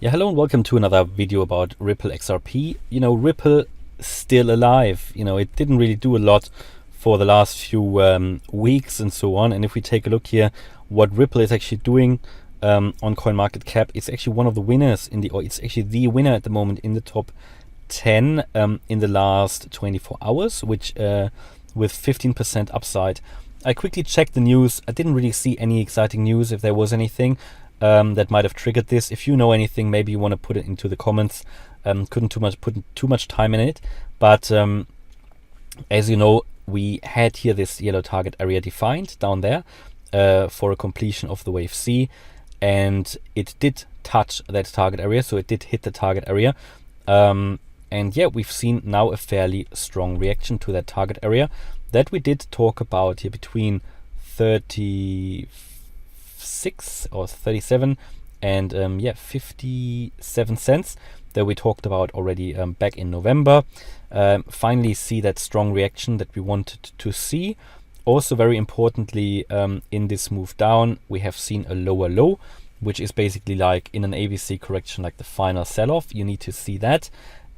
Yeah, hello and welcome to another video about Ripple XRP. Ripple still alive. It didn't really do a lot for the last few weeks and so on. And if we take a look here, what Ripple is actually doing on CoinMarketCap, it's actually one of the winners or it's actually the winner at the moment in the top 10 in the last 24 hours, which with 15% upside. I quickly checked the news. I didn't really see any exciting news, if there was anything that might have triggered this. If you know anything, maybe you want to put it into the comments. Couldn't put too much time in it, but as you know, we had here this yellow target area defined down there for a completion of the wave C, and it did touch that target area, so it did hit the target area. And yeah, we've seen now a fairly strong reaction to that target area that we did talk about here between 36 or 37 and 57 cents that we talked about already back in November. Finally see that strong reaction that we wanted to see. Also very importantly, in this move down, we have seen a lower low, which is basically like in an ABC correction, like the final sell-off. You need to see that.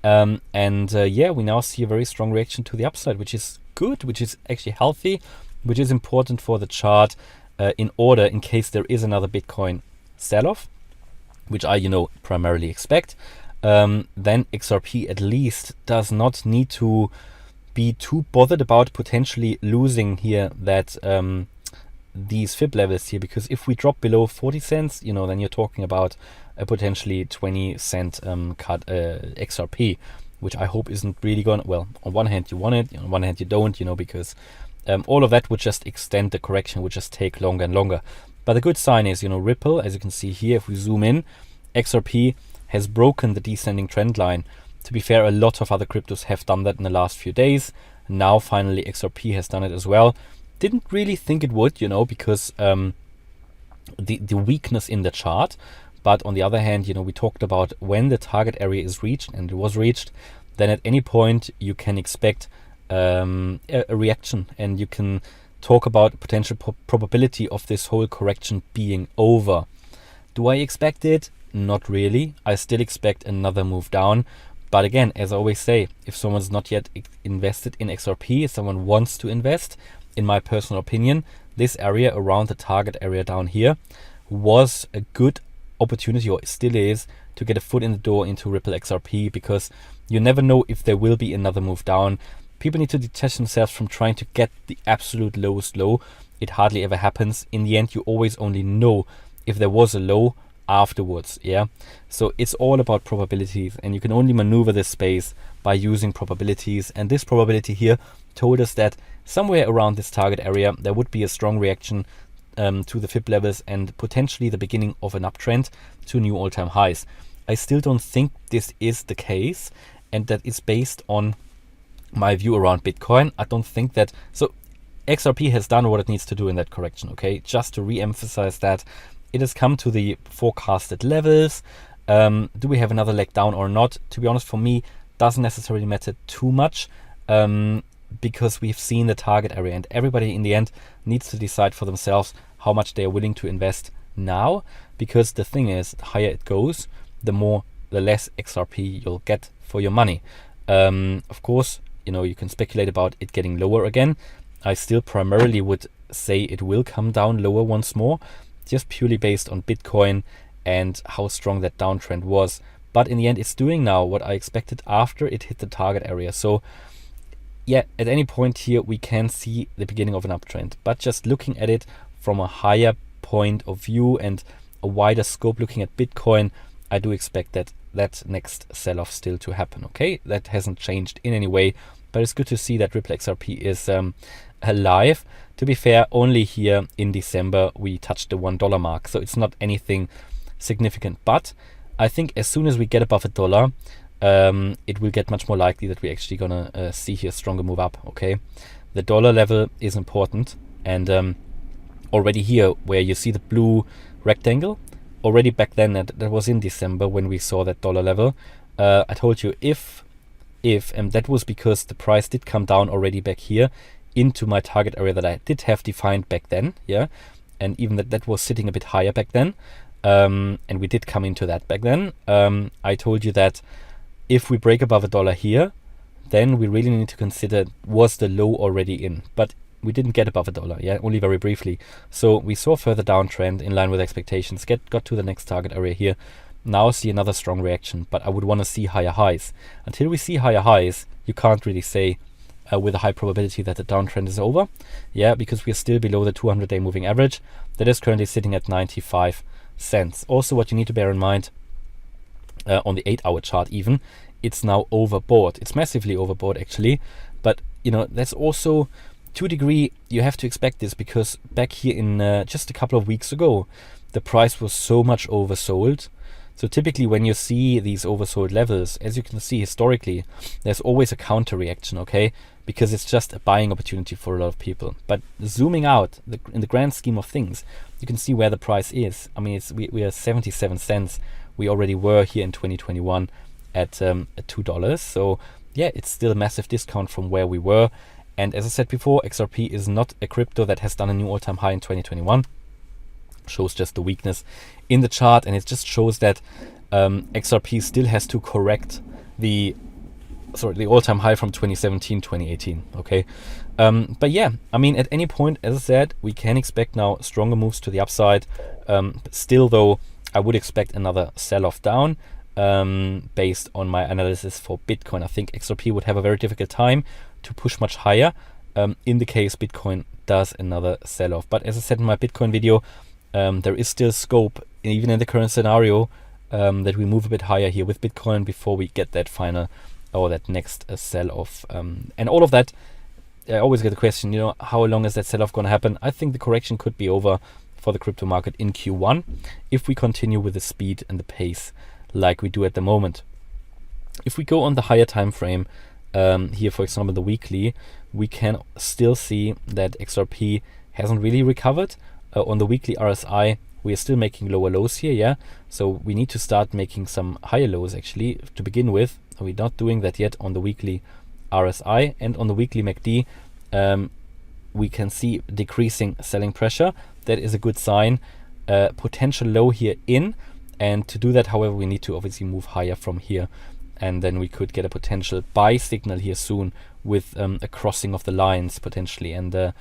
Yeah, we now see a very strong reaction to the upside, which is good, which is actually healthy, which is important for the chart in case there is another Bitcoin sell-off, which I, primarily expect. Then XRP at least does not need to be too bothered about potentially losing here that these fib levels here, because if we drop below 40 cents, then you're talking about a potentially 20-cent cut XRP, which I hope isn't really gonna, well, on one hand you want it, on one hand you don't, because all of that would just extend the correction, would just take longer and longer. But the good sign is, Ripple, as you can see here, if we zoom in, XRP has broken the descending trend line. To be fair, a lot of other cryptos have done that in the last few days. Now finally XRP has done it as well. Didn't really think it would, because the weakness in the chart. But on the other hand, we talked about when the target area is reached, and it was reached, then at any point you can expect a reaction, and you can talk about potential probability of this whole correction being over. Do I expect it? Not really. I still expect another move down. But again, as I always say, if someone's not yet invested in XRP, if someone wants to invest, in my personal opinion, this area around the target area down here was a good opportunity, or still is, to get a foot in the door into Ripple XRP, because you never know if there will be another move down. People need to detach themselves from trying to get the absolute lowest low. It hardly ever happens. In the end, you always only know if there was a low afterwards. Yeah, so it's all about probabilities, and you can only maneuver this space by using probabilities. And this probability here told us that somewhere around this target area there would be a strong reaction to the fib levels, and potentially the beginning of an uptrend to new all-time highs. I still don't think this is the case, and that is based on my view around Bitcoin. I don't think that, so XRP has done what it needs to do in that correction, okay? Just to re-emphasize that it has come to the forecasted levels. Do we have another leg down or not? To be honest, for me, doesn't necessarily matter too much, because we've seen the target area, and everybody in the end needs to decide for themselves how much they are willing to invest now, because the thing is, the higher it goes, the less XRP you'll get for your money. Of course, you can speculate about it getting lower again. I still primarily would say it will come down lower once more, just purely based on Bitcoin and how strong that downtrend was. But in the end, it's doing now what I expected after it hit the target area. So yeah, at any point here, we can see the beginning of an uptrend. But just looking at it from a higher point of view and a wider scope, looking at Bitcoin, I do expect that next sell-off still to happen, okay? That hasn't changed in any way, but it's good to see that Ripple XRP is alive. To be fair, only here in December we touched the $1 mark, so it's not anything significant. But I think as soon as we get above $1, it will get much more likely that we're actually gonna see here a stronger move up, okay? The dollar level is important, and already here where you see the blue rectangle, already back then, that was in December when we saw that dollar level, I told you if and that was because the price did come down already back here into my target area that I did have defined back then, yeah, and even that was sitting a bit higher back then. and we did come into that back then. I told you that if we break above $1 here, then we really need to consider, was the low already in? But we didn't get above $1, yeah, only very briefly. So we saw further downtrend in line with expectations, got to the next target area here. Now see another strong reaction, but I would want to see higher highs. Until we see higher highs, you can't really say with a high probability that the downtrend is over, yeah, because we're still below the 200-day moving average. That is currently sitting at 95 cents. Also, what you need to bear in mind on the 8-hour chart even, it's now overbought. It's massively overbought actually, but you know, that's also to a degree you have to expect this, because back here in just a couple of weeks ago, the price was so much oversold. So typically when you see these oversold levels, as you can see historically, there's always a counter reaction, okay? Because it's just a buying opportunity for a lot of people. But zooming out, in the grand scheme of things, you can see where the price is. I mean, we are 77 cents. We already were here in 2021 at $2. So yeah, it's still a massive discount from where we were. And as I said before, XRP is not a crypto that has done a new all-time high in 2021. Shows just the weakness in the chart, and it just shows that XRP still has to correct the all-time high from 2017-2018. Okay, but yeah, I mean, at any point, as I said, we can expect now stronger moves to the upside. But still, though, I would expect another sell-off down. Based on my analysis for Bitcoin, I think XRP would have a very difficult time to push much higher in the case Bitcoin does another sell-off. But as I said in my Bitcoin video, there is still scope, even in the current scenario, that we move a bit higher here with Bitcoin before we get that final or that next sell-off. And all of that, I always get the question, you know, how long is that sell-off going to happen? I think the correction could be over for the crypto market in Q1 if we continue with the speed and the pace like we do at the moment. If we go on the higher time frame, here, for example, the weekly, we can still see that XRP hasn't really recovered. On the weekly RSI, we are still making lower lows here, yeah? So we need to start making some higher lows actually to begin with. We're not doing that yet on the weekly RSI. And on the weekly MACD, we can see decreasing selling pressure. That is a good sign. Potential low here in. And to do that, however, we need to obviously move higher from here. And then we could get a potential buy signal here soon with a crossing of the lines potentially, and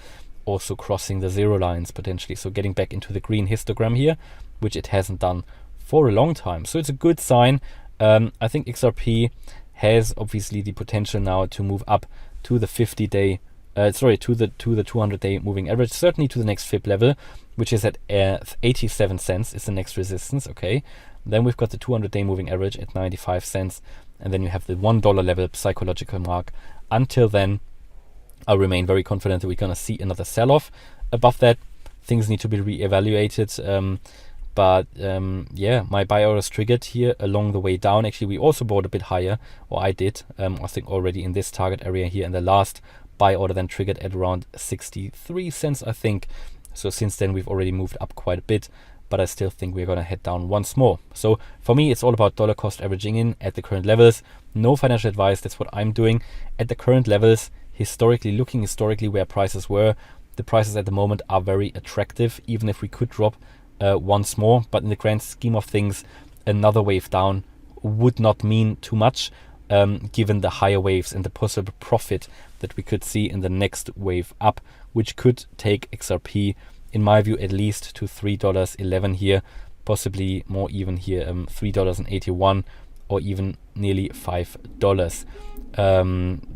also crossing the zero lines potentially. So getting back into the green histogram here, which it hasn't done for a long time. So it's a good sign. I think XRP has obviously the potential now to move up to the 50-day, to the 200-day moving average, certainly to the next fib level, which is at 87 cents is the next resistance, okay? Then we've got the 200-day moving average at 95 cents, and then you have the $1 level psychological mark. Until then, I remain very confident that we're going to see another sell-off. Above that, things need to be re-evaluated. Yeah, my buy orders triggered here along the way down. Actually, we also bought a bit higher, or I did, I think already in this target area here, and the last buy order then triggered at around 63 cents, I think. So since then, we've already moved up quite a bit, but I still think we're going to head down once more. So for me, it's all about dollar cost averaging in at the current levels. No financial advice, that's what I'm doing. At the current levels, looking historically where prices were, the prices at the moment are very attractive, even if we could drop once more. But in the grand scheme of things, another wave down would not mean too much, given the higher waves and the possible profit that we could see in the next wave up, which could take XRP, in my view, at least to $3.11 here, possibly more even here, $3.81 or even nearly $5.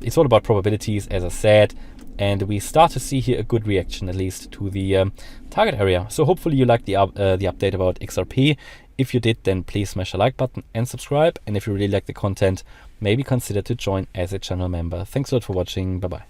It's all about probabilities, as I said, and we start to see here a good reaction, at least to the target area. So hopefully you liked the update about XRP. If you did, then please smash the like button and subscribe. And if you really like the content, maybe consider to join as a channel member. Thanks a lot for watching. Bye bye.